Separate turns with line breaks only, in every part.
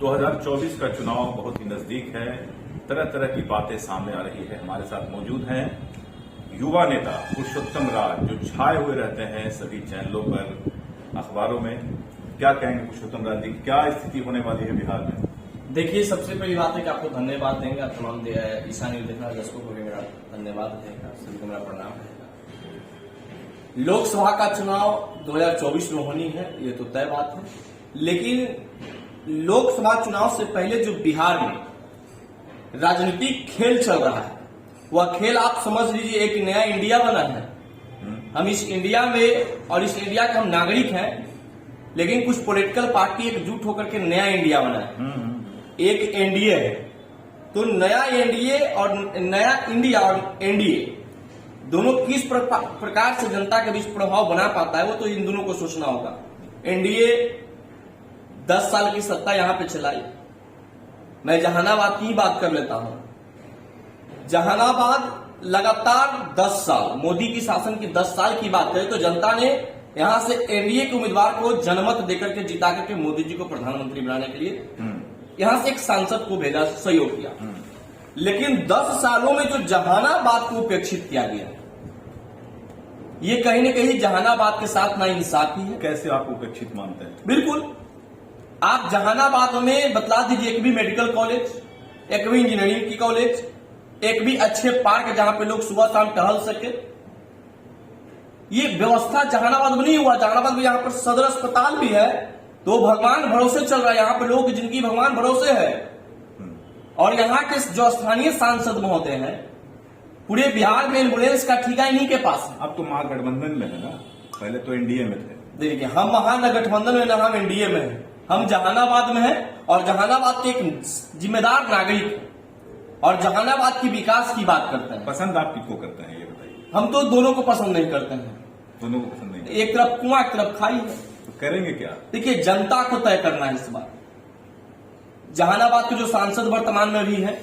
2024 का चुनाव बहुत ही नजदीक है। तरह तरह की बातें सामने आ रही है। हमारे साथ मौजूद हैं युवा नेता पुरुषोत्तम राज, जो छाए हुए रहते हैं सभी चैनलों पर, अखबारों में। क्या कहेंगे पुरुषोत्तम राज जी, क्या स्थिति होने वाली है बिहार में?
देखिए, सबसे पहली बात है कि आपको धन्यवाद देंगे। आप तमाम ईशान न्यूज देखना दर्शकों को भी मेरा धन्यवाद रहेगा, सभी को मेरा प्रणाम रहेगा। लोकसभा का चुनाव 2024 में होनी है, ये तो तय बात है। लेकिन लोकसभा चुनाव से पहले जो बिहार में राजनीतिक खेल चल रहा है, वह खेल आप समझ लीजिए एक नया इंडिया बना है। हम इस इंडिया में और इस इंडिया के हम नागरिक हैं, लेकिन कुछ पॉलिटिकल पार्टी एकजुट होकर के नया इंडिया बना है। एक एनडीए है, तो नया एनडीए और नया इंडिया और एनडीए दोनों किस प्रकार से जनता के बीच प्रभाव बना पाता है, वो तो इन दोनों को सोचना होगा। एनडीए 10 साल की सत्ता यहां पे चलाई। मैं जहानाबाद की ही बात कर लेता हूं। जहानाबाद लगातार 10 साल, मोदी की शासन की 10 साल की बात करें तो जनता ने यहां से एनडीए के उम्मीदवार को जनमत देकर के जिता करके मोदी जी को प्रधानमंत्री बनाने के लिए यहां से एक सांसद को भेजा, सहयोग किया। लेकिन 10 सालों में जो जहानाबाद को उपेक्षित किया गया, ये कहीं न कहीं जहानाबाद के साथ नाइंसाफी है।
कैसे आप उपेक्षित मानते हैं?
बिल्कुल, आप जहानाबाद में बतला दीजिए एक भी मेडिकल कॉलेज, एक भी इंजीनियरिंग की कॉलेज, एक भी अच्छे पार्क जहां पे लोग सुबह शाम टहल सके, ये व्यवस्था जहानाबाद में नहीं हुआ। जहानाबाद में यहाँ पर सदर अस्पताल भी है, तो भगवान भरोसे चल रहा है। यहाँ पे लोगों की जिंदगी भगवान भरोसे है। और यहाँ के जो स्थानीय सांसद महोदय हैं, पूरे बिहार में एम्बुलेंस का ठेका इन्हीं के पास है।
अब तो महागठबंधन में है ना, पहले तो एनडीए में थे।
देखिए, हम महागठबंधन में न हम एनडीए में हैं, हम जहानाबाद में हैं और जहानाबाद के एक जिम्मेदार नागरिक हैं और जहानाबाद की विकास की बात करते हैं।
पसंद आप किसको करते हैं, ये बताइए?
हम तो दोनों को पसंद नहीं करते हैं।
दोनों को पसंद नहीं?
एक तरफ कुआं, एक तरफ खाई है।
तो करेंगे क्या?
देखिए, जनता को तय करना है इस बार। जहानाबाद के जो सांसद वर्तमान में भी हैं,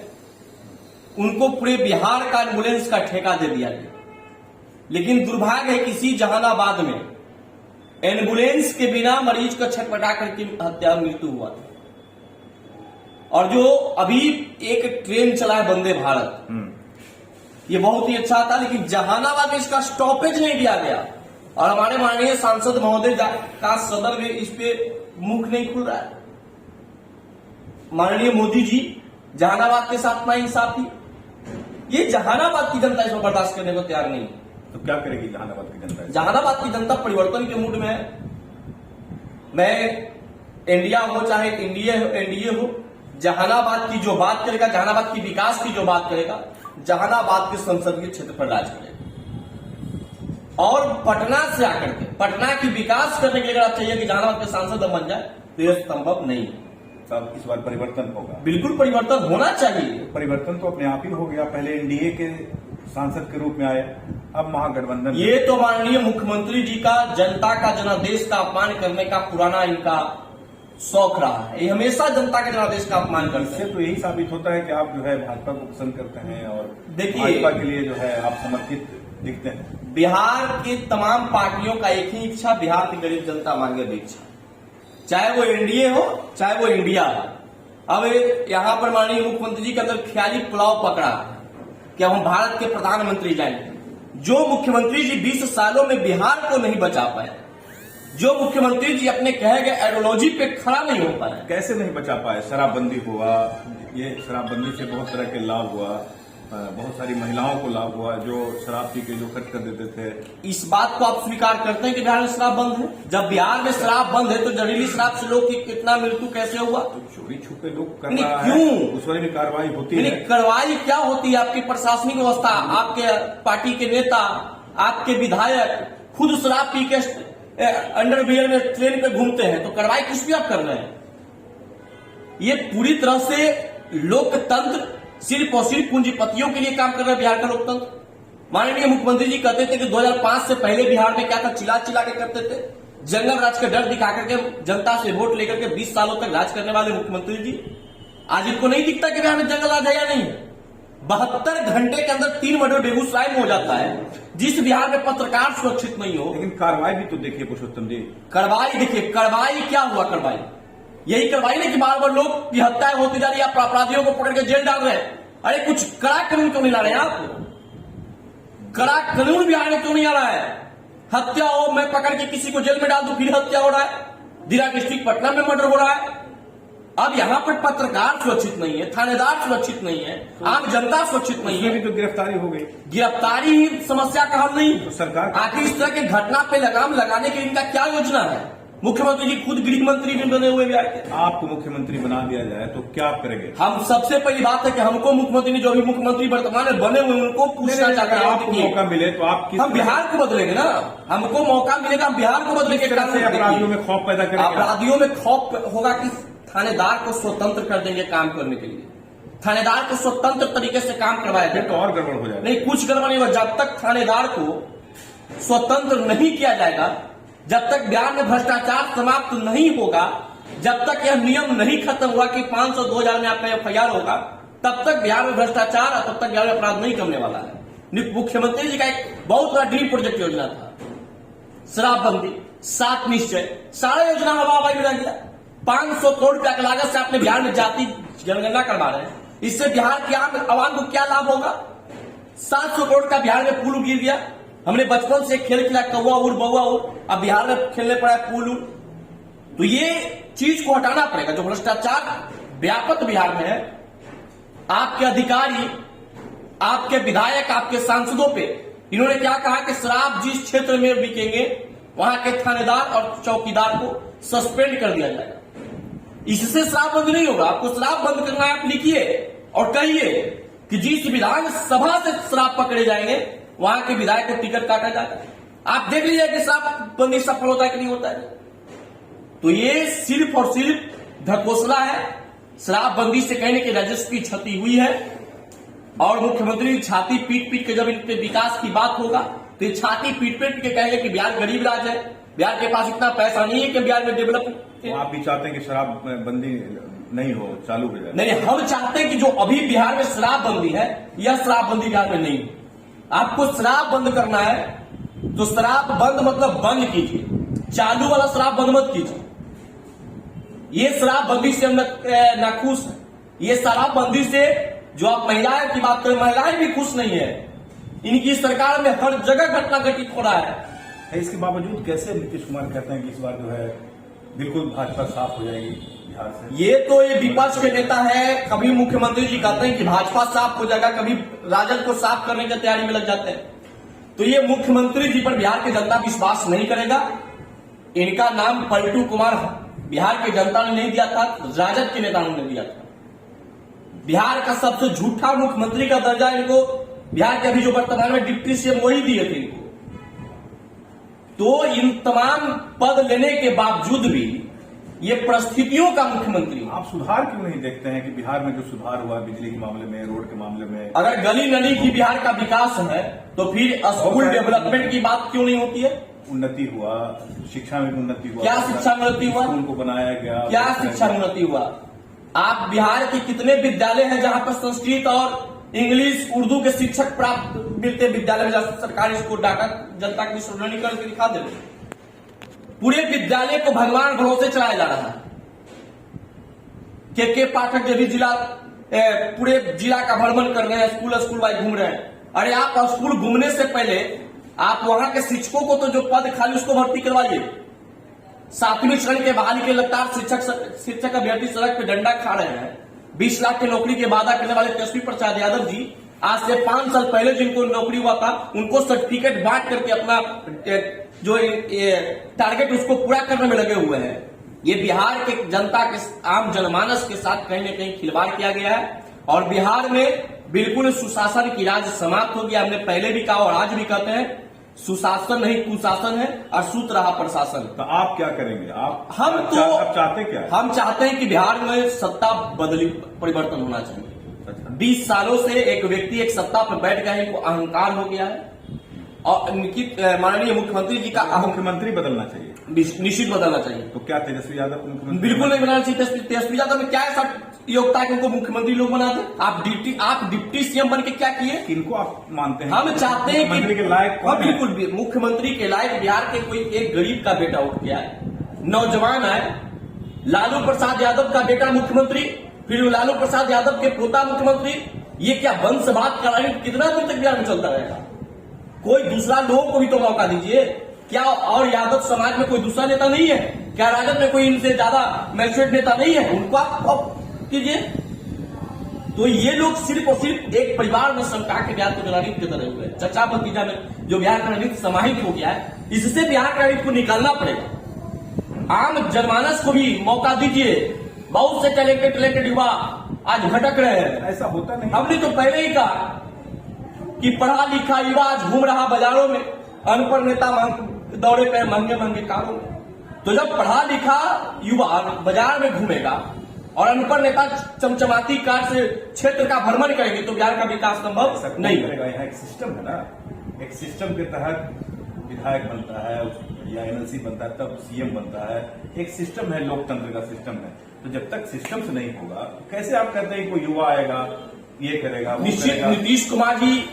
उनको पूरे बिहार का एम्बुलेंस का ठेका दे दिया गया। लेकिन दुर्भाग्य है, किसी जहानाबाद में एम्बुलेंस के बिना मरीज को छटपटा करके हत्या मृत्यु हुआ था। और जो अभी एक ट्रेन चला है वंदे भारत, ये बहुत ही अच्छा था, लेकिन जहानाबाद में इसका स्टॉपेज नहीं दिया गया। और हमारे माननीय सांसद महोदय का सदन में इस पे मुख नहीं खुल रहा है। माननीय मोदी जी जहानाबाद के साथ नाइंसाफी, ये जहानाबाद की जनता इसको बर्दाश्त करने को तैयार नहीं है।
तो क्या करेगी जहानाबाद की जनता?
जहानाबाद की जनता परिवर्तन के मूड में है। मैं इंडिया हो चाहे एनडीए हो, जहानाबाद की जो बात करेगा, जहानाबाद की विकास की जो बात करेगा, जहानाबाद के संसदीय क्षेत्र पर राज करेगा। और पटना से आकर के पटना की विकास करने के लिए अगर आप चाहिए कि जहानाबाद के सांसद बन जाए, तो यह संभव नहीं है।
तब इस बार परिवर्तन होगा?
बिल्कुल परिवर्तन होना चाहिए।
परिवर्तन तो अपने आप ही हो गया। पहले एनडीए के सांसद के रूप में आए, अब महागठबंधन।
ये तो माननीय मुख्यमंत्री जी का जनता का, जनादेश का अपमान करने का पुराना इनका शौक रहा है। ये हमेशा जनता के जनादेश का अपमान करते हैं।
इससे तो यही साबित होता है कि आप जो है भाजपा को पसंद करते हैं और
देखिए,
भाजपा के लिए जो है आप समर्पित दिखते हैं।
बिहार की तमाम पार्टियों का एक ही इच्छा, बिहार की गरीब जनता मांगे दीक्षा, चाहे वो एनडीए हो चाहे वो इंडिया हो। अब यहाँ पर माननीय मुख्यमंत्री जी के अंदर ख्याली पुलाव पकड़ा कि हम भारत के प्रधानमंत्री जाएंगे। जो मुख्यमंत्री जी 20 सालों में बिहार को नहीं बचा पाए, जो मुख्यमंत्री जी अपने कहे गए आइडियोलॉजी पे खड़ा नहीं हो पाए।
कैसे नहीं बचा पाए? शराबबंदी हुआ, ये शराबबंदी से बहुत तरह के लाभ हुआ, बहुत सारी महिलाओं को लाभ हुआ जो शराब पी के जो खर्च कर देते थे।
इस बात को आप स्वीकार करते हैं कि बिहार में शराब बंद है? जब बिहार में शराब बंद है तो जहरीली शराब से लोग की कितना मृत्यु कैसे हुआ?
तो चोरी छुपे लोग कर
नहीं,
रहा
क्यों?
है, उस पर भी कार्रवाई होती है।
कार्रवाई क्या होती है? आपकी प्रशासनिक व्यवस्था, आपके पार्टी के नेता, आपके विधायक खुद शराब पी के अंडरवियर में ट्रेन पे घूमते हैं, तो कार्रवाई किस पे आप कर रहे हैं? ये पूरी तरह से लोकतंत्र सिर्फ और सिर्फ पूंजीपतियों के लिए काम कर रहा है बिहार का लोकतंत्र। माननीय मुख्यमंत्री जी कहते थे कि 2005 से पहले बिहार में क्या था, चिल्ला चिल्ला के करते थे, जंगल राज का डर दिखा करके जनता से वोट लेकर के 20 सालों तक राज करने वाले मुख्यमंत्री जी आज इनको नहीं दिखता कि बिहार में जंगल राज है या नहीं। 72 घंटे के अंदर 3 मर्डर बेगूसराय में हो जाता है, जिस बिहार में पत्रकार सुरक्षित नहीं हो।
लेकिन कार्रवाई भी तो देखिए पुरुषोत्तम जी।
कार्रवाई देखिए, कार्रवाई क्या हुआ? कार्रवाई यही करवाई ना कि बार बार लोग की हत्याएं होती जा रही है, अपराधियों को पकड़ के जेल डाल रहे हैं। अरे कुछ कड़ा कानून क्यों नहीं ला रहे हैं आप? कड़ा कानून बिहार में क्यों नहीं आ रहा है? हत्या हो, मैं पकड़ के किसी को जेल में डाल दूं, फिर हत्या हो रहा है। दिल्ली डिस्ट्रिक्ट पटना में मर्डर हो रहा है। अब यहाँ पर पत्रकार सुरक्षित नहीं है, थानेदार सुरक्षित नहीं है, आम जनता सुरक्षित नहीं है।
भी तो गिरफ्तारी हो गई।
गिरफ्तारी ही समस्या का हल नहीं।
तो सरकार
आखिर इस तरह के घटना पे लगाम लगाने के इनका क्या योजना है? मुख्यमंत्री जी खुद गृह मंत्री भी बने हुए बिहार के।
आपको मुख्यमंत्री बना दिया जाए तो क्या आप करेंगे?
हम सबसे पहली बात है कि हमको मुख्यमंत्री जो भी मुख्यमंत्री वर्तमान में बने हुए उनको पूछना चाहते हैं।
आपको मौका मिले तो आप
हम बिहार को बदलेंगे ना, हमको मौका मिलेगा, हम बिहार को बदलेंगे।
अपराधियों में खौफ पैदा करेंगे।
अपराधियों में खौफ होगा कि थानेदार को स्वतंत्र कर देंगे काम करने के लिए, थानेदार को स्वतंत्र तरीके से काम करवाया जाए
तो और गड़बड़ हो जाएगा।
नहीं, कुछ गड़बड़ नहीं होगा। जब तक थानेदार को स्वतंत्र नहीं किया जाएगा, जब तक बिहार में भ्रष्टाचार समाप्त नहीं होगा, जब तक यह नियम नहीं खत्म हुआ कि 500 2000 में आपका FIR होगा, तब तक बिहार में भ्रष्टाचार और तब तक बिहार में अपराध नहीं कमने वाला है। मुख्यमंत्री जी का एक बहुत बड़ा ड्रीम प्रोजेक्ट योजना था, शराबबंदी, 7 निश्चय, सारा योजना हवा में रह गया। 500 करोड़ रुपया की लागत से आपने बिहार में जाति जनगणना करवा रहे हैं, इससे बिहार के आवाम को क्या लाभ होगा? 700 करोड़ का बिहार में पुल गिर गया। हमने बचपन से खेल खिला कौवा उड़ बउआ उड़, अब बिहार में खेलने पड़ा है पुल उड़। तो ये चीज को हटाना पड़ेगा, जो भ्रष्टाचार व्यापक बिहार में है। आपके अधिकारी, आपके विधायक, आपके सांसदों पे इन्होंने क्या कहा कि शराब जिस क्षेत्र में बिकेंगे वहां के थानेदार और चौकीदार को सस्पेंड कर दिया जाएगा। इससे शराब बंद नहीं होगा। आपको शराब बंद करना है, आप लिखिए और कहिए कि जिस विधानसभा से शराब पकड़े जाएंगे वहां के विधायक को टिकट काटा जाता है। आप देख लीजिए कि शराब बंदी सफल होता है कि नहीं होता है। तो ये सिर्फ और सिर्फ ढकोसला है। शराबबंदी से कहने की राजस्व की क्षति हुई है और मुख्यमंत्री छाती पीट पीट के जब इन पे विकास की बात होगा तो ये छाती पीट पीट के कहेंगे कि बिहार गरीब राज्य है, बिहार के पास इतना पैसा नहीं है कि बिहार में डेवलप।
तो आप भी चाहते हैं कि शराब बंदी नहीं हो, चालू हो जाए?
नहीं, हम चाहते हैं कि जो अभी बिहार में शराबबंदी है, यह शराबबंदी बिहार में नहीं हो। आपको शराब बंद करना है तो शराब बंद मतलब बंद कीजिए, चालू वाला शराब बंद मत कीजिए। ये शराबबंदी से हम नाखुश है। ये शराबबंदी से जो आप महिलाएं की बात करें, महिलाएं भी खुश नहीं है। इनकी सरकार में हर जगह घटना घटित हो रहा है।
इसके बावजूद कैसे नीतीश कुमार कहते हैं कि इस बार जो है बिल्कुल भाजपा साफ हो जाएगी बिहार से?
ये विपक्ष के नेता है। कभी मुख्यमंत्री जी कहते हैं कि भाजपा साफ हो जाएगा, कभी राजद को साफ करने की तैयारी में लग जाते हैं। तो ये मुख्यमंत्री जी पर बिहार की जनता विश्वास नहीं करेगा। इनका नाम पलटू कुमार बिहार की जनता ने नहीं दिया था, राजद के नेताओं ने दिया था। बिहार का सबसे झूठा मुख्यमंत्री का दर्जा इनको बिहार के अभी जो वर्तमान में डिप्टी सीएम वही दिए थे इनको। तो इन तमाम पद लेने के बावजूद भी ये परिस्थितियों का मुख्यमंत्री।
आप सुधार क्यों नहीं देखते हैं कि बिहार में जो सुधार हुआ बिजली के मामले में, रोड के मामले में?
अगर गली नली की बिहार का विकास है तो फिर स्कूल डेवलपमेंट की बात क्यों नहीं होती है?
उन्नति हुआ, शिक्षा में उन्नति हुआ।
क्या शिक्षा में उन्नति हुआ?
स्कूल को बनाया गया।
क्या शिक्षा में उन्नति हुआ? आप बिहार के कितने विद्यालय हैं जहां पर संस्कृत और इंग्लिश उर्दू के शिक्षक प्राप्त मिलते? विद्यालय में सरकारी स्कूल डाका जनता की सुनवाई करके दिखा दे। पूरे विद्यालय को भगवान भरोसे चलाया जा रहा है। के पाठक जो भी जिला पूरे जिला का भ्रमण कर रहे हैं, स्कूल वाइज घूम रहे हैं। अरे आप स्कूल घूमने से पहले आप वहां के शिक्षकों को तो जो पद खाली उसको भर्ती करवाइए। 7वीं श्रेणी के बहाली के लगातार शिक्षक अभ्यर्थी सड़क पे डंडा खा रहे हैं। 20 लाख की नौकरी के वादा करने वाले तेजस्वी प्रसाद यादव जी आज से 5 साल पहले जिनको नौकरी हुआ था उनको सर्टिफिकेट बांट करके अपना जो टारगेट उसको पूरा करने में लगे हुए हैं। ये बिहार के जनता के आम जनमानस के साथ कहीं न कहीं खिलवाड़ किया गया है और बिहार में बिल्कुल सुशासन की राज समाप्त हो गया। हमने पहले भी कहा और आज भी कहते हैं, सुशासन नहीं कुशासन है और सूत रहा प्रशासन।
तो आप क्या करेंगे? आप चाहते क्या?
हम चाहते हैं कि बिहार में सत्ता परिवर्तन होना चाहिए। 20 सालों से एक व्यक्ति एक सत्ता पर बैठ गया है, इनको अहंकार हो गया है और माननीय मुख्यमंत्री जी का
मुख्यमंत्री बदलना चाहिए,
निश्चित बदलना चाहिए।
तो क्या तेजस्वी यादव को मुख्यमंत्री?
बिल्कुल नहीं बनाना चाहिए। तेजस्वी यादव में क्या ऐसा योग्यता है कि उनको मुख्यमंत्री लोग बना दें? आप डिप्टी सीएम बन के क्या किए?
किनको आप मानते हैं?
हम चाहते हैं कि
मुख्यमंत्री के लायक कौन है?
बिल्कुल मुख्यमंत्री के लायक बिहार के कोई एक गरीब का बेटा उठ गया है, नौजवान है, लालू प्रसाद यादव का बेटा मुख्यमंत्री, फिर लालू प्रसाद यादव के पोता मुख्यमंत्री। ये क्या वंशवाद का राजनीति कितना दिन तक बिहार में चलता रहेगा? कोई दूसरा लोगों को भी तो मौका दीजिए। क्या और यादव समाज में कोई दूसरा नेता नहीं है? क्या राजद में कोई इनसे ज्यादा मैच्योर्ड नेता नहीं है? उनको आप कीजिए। तो ये लोग सिर्फ और सिर्फ एक परिवार में समटा के बिहार को राजनीति के तरह हुए। चचा भतीजा में जो बिहार का राजनीति समाहित हो गया है, इससे बिहार का राजनीति को निकालना पड़ेगा। आम जनमानस को भी मौका दीजिए। बहुत से टैलेंटेड युवा आज भटक रहे हैं।
ऐसा होता नहीं।
हमने तो पहले ही कहा कि पढ़ा लिखा युवा आज घूम रहा बाजारों में, अनपढ़ नेता दौड़े पे महंगे महंगे कारों में। तो जब पढ़ा लिखा युवा बाजार में घूमेगा और अनपढ़ नेता चमचमाती कार से क्षेत्र का भ्रमण करेंगे तो बिहार का विकास संभव नहीं
करेगा। यहाँ एक सिस्टम है ना, एक सिस्टम के तहत विधायक बनता है या एमएलसी बनता है, तब सीएम बनता है। एक सिस्टम है, लोकतंत्र का सिस्टम है। तो जब तक सिस्टम से नहीं होगा, कैसे आप कहते हैं कोई युवा आएगा, ये करेगा, वो
निश्चित
करेगा?
नीतीश कुमार जी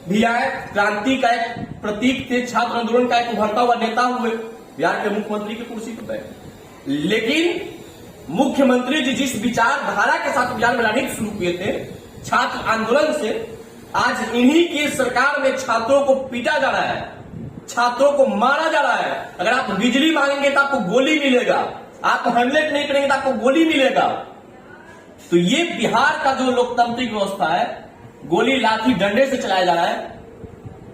भी आए, क्रांति का एक प्रतीक थे, छात्र आंदोलन का एक उभरता हुआ नेता हुए, बिहार के मुख्यमंत्री की कुर्सी पर बैठे। लेकिन मुख्यमंत्री जी जिस विचारधारा के साथ बिहार में राजनीति शुरू किए थे, छात्र आंदोलन से, आज इन्हीं की सरकार में छात्रों को पीटा जा रहा है, छात्रों को मारा जा रहा है। अगर आप बिजली मांगेंगे तो आपको गोली मिलेगा, आप हेलमेट नहीं करेंगे तो आपको गोली मिलेगा। तो ये बिहार का जो लोकतांत्रिक व्यवस्था है, गोली लाठी डंडे से चलाया जा रहा है,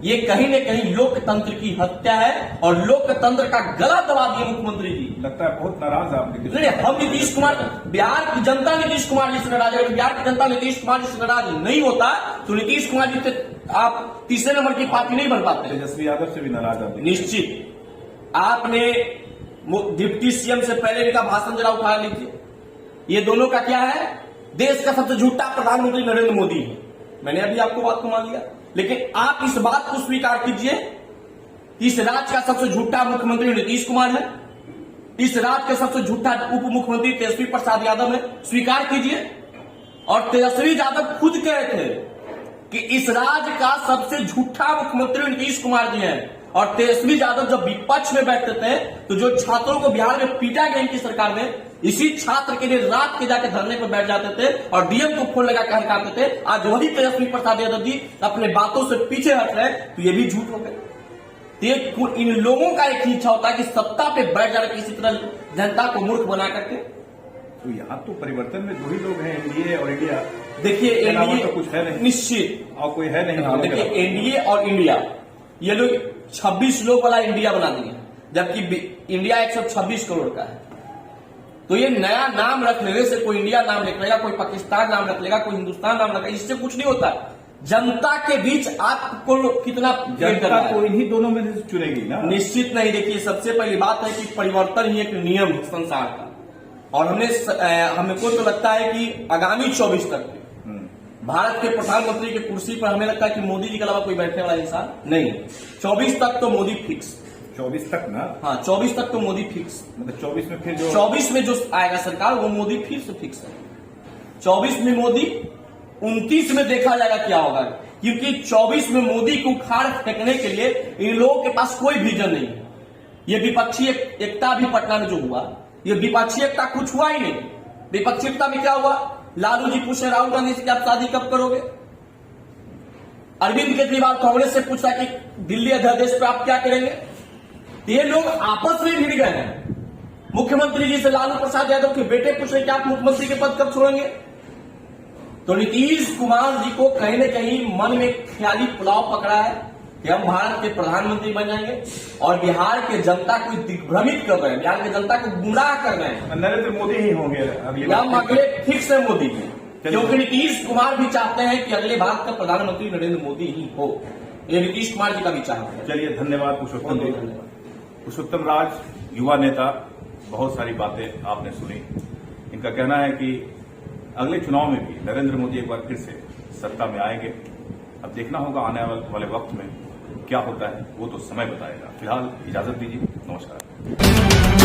ये कहीं न कहीं लोकतंत्र की हत्या है और लोकतंत्र का गला दबा दिए मुख्यमंत्री जी।
लगता है बहुत नाराज है आप।
नहीं, हम नीतीश कुमार, बिहार की जनता नीतीश कुमार जी से नाराज है। बिहार की जनता नीतीश कुमार जी से नाराज नहीं होता तो नीतीश कुमार जी से आप तीसरे नंबर की पार्टी नहीं बन पाते।
तेजस्वी यादव से भी नाराज है
निश्चित। आपने डिप्टी सीएम से पहले इनका भाषण जरा उठा लीजिए। ये दोनों का क्या है? देश का सबसे झूठा प्रधानमंत्री नरेंद्र मोदी है। मैंने अभी आपको बात को मान लिया, लेकिन आप इस बात को स्वीकार कीजिए कि इस राज्य का सबसे झूठा मुख्यमंत्री नीतीश कुमार है, इस राज्य का सबसे झूठा उप मुख्यमंत्री तेजस्वी प्रसाद यादव है। स्वीकार कीजिए। और तेजस्वी यादव खुद कहे थे कि इस राज्य का सबसे झूठा मुख्यमंत्री नीतीश कुमार जी हैं। और तेजस्वी यादव जब विपक्ष में बैठते थे तो जो छात्रों को बिहार में पीटा गया इनकी सरकार में, इसी छात्र के लिए रात के जाके धरने पर बैठ जाते थे और डीएम को फोन लगा कर हटाते थे। आज वही तेजस्वी प्रसाद यादव जी अपने बातों से पीछे हट रहे, तो ये भी झूठ हो गए। इन लोगों का एक इच्छा होता है कि सत्ता पे बैठ जाए किसी तरह जनता को मूर्ख बना करके।
तो यहाँ तो परिवर्तन में दो ही लोग हैं, एनडीए और इंडिया।
देखिए एनडीए
तो कुछ है नहीं,
निश्चित,
और कोई है नहीं।
देखिए एनडीए और इंडिया, ये लोग 26 लोग वाला इंडिया बना दिए, जबकि इंडिया 126 करोड़ का है। तो ये नया नाम रख लेने से कोई इंडिया नाम रख लेगा, कोई पाकिस्तान नाम रख लेगा, कोई हिंदुस्तान नाम रखेगा, इससे कुछ नहीं होता। जनता के बीच आपको कितना
जनता को इन्हीं दोनों में से चुनेगी ना?
निश्चित नहीं। देखिए सबसे पहली बात है कि परिवर्तन ही एक नियम है संसार का, और हमको तो लगता है कि आगामी 24 तक भारत के प्रधानमंत्री की कुर्सी पर हमें लगता है कि मोदी जी के अलावा कोई बैठने वाला इंसान नहीं। 24 तक तो मोदी फिक्स।
24 तक ना?
हाँ, 24 तक तो मोदी फिक्स।
मतलब 24 में फिर जो
24 में जो आएगा सरकार वो मोदी फिर से फिक्स है। 24 में मोदी, 29 में देखा जाएगा क्या होगा, क्योंकि 24 में मोदी को उखाड़ फेंकने के लिए इन लोगों के पास कोई विजन नहीं है। ये विपक्षी एकता भी पटना में जो हुआ, ये विपक्षी एकता कुछ हुआ ही नहीं। विपक्षी एकता में क्या हुआ? लालू जी पूछे राहुल गांधी से कि आप शादी कब करोगे? अरविंद केजरीवाल कांग्रेस से पूछा कि दिल्ली अध्यादेश पर आप क्या करेंगे? ये लोग आपस में भिड़ गए हैं। मुख्यमंत्री जी से लालू प्रसाद यादव के बेटे पूछ रहे कि आप मुख्यमंत्री के पद कब छोड़ेंगे? तो नीतीश कुमार जी को कहीं न कहीं मन में ख्याली पुलाव पकड़ा है कि हम भारत के प्रधानमंत्री बन जाएंगे, और बिहार के जनता को दिग्भ्रमित कर रहे हैं, बिहार की जनता को गुमराह कर रहे हैं।
नरेंद्र मोदी ही होंगे
हम अगले फिक्स है मोदी जी, क्योंकि नीतीश कुमार भी चाहते हैं कि अगले भारत का प्रधानमंत्री नरेंद्र मोदी ही हो। ये नीतीश कुमार जी का भी चाहत है।
चलिए, धन्यवाद पुरुषोत्तम जी। पुरुषोत्तम राज युवा नेता, बहुत सारी बातें आपने सुनी। इनका कहना है कि अगले चुनाव में भी नरेंद्र मोदी एक बार फिर से सत्ता में आएंगे। अब देखना होगा आने वाले वक्त में क्या होता है, वो तो समय बताएगा। फिलहाल इजाजत दीजिए, नमस्कार।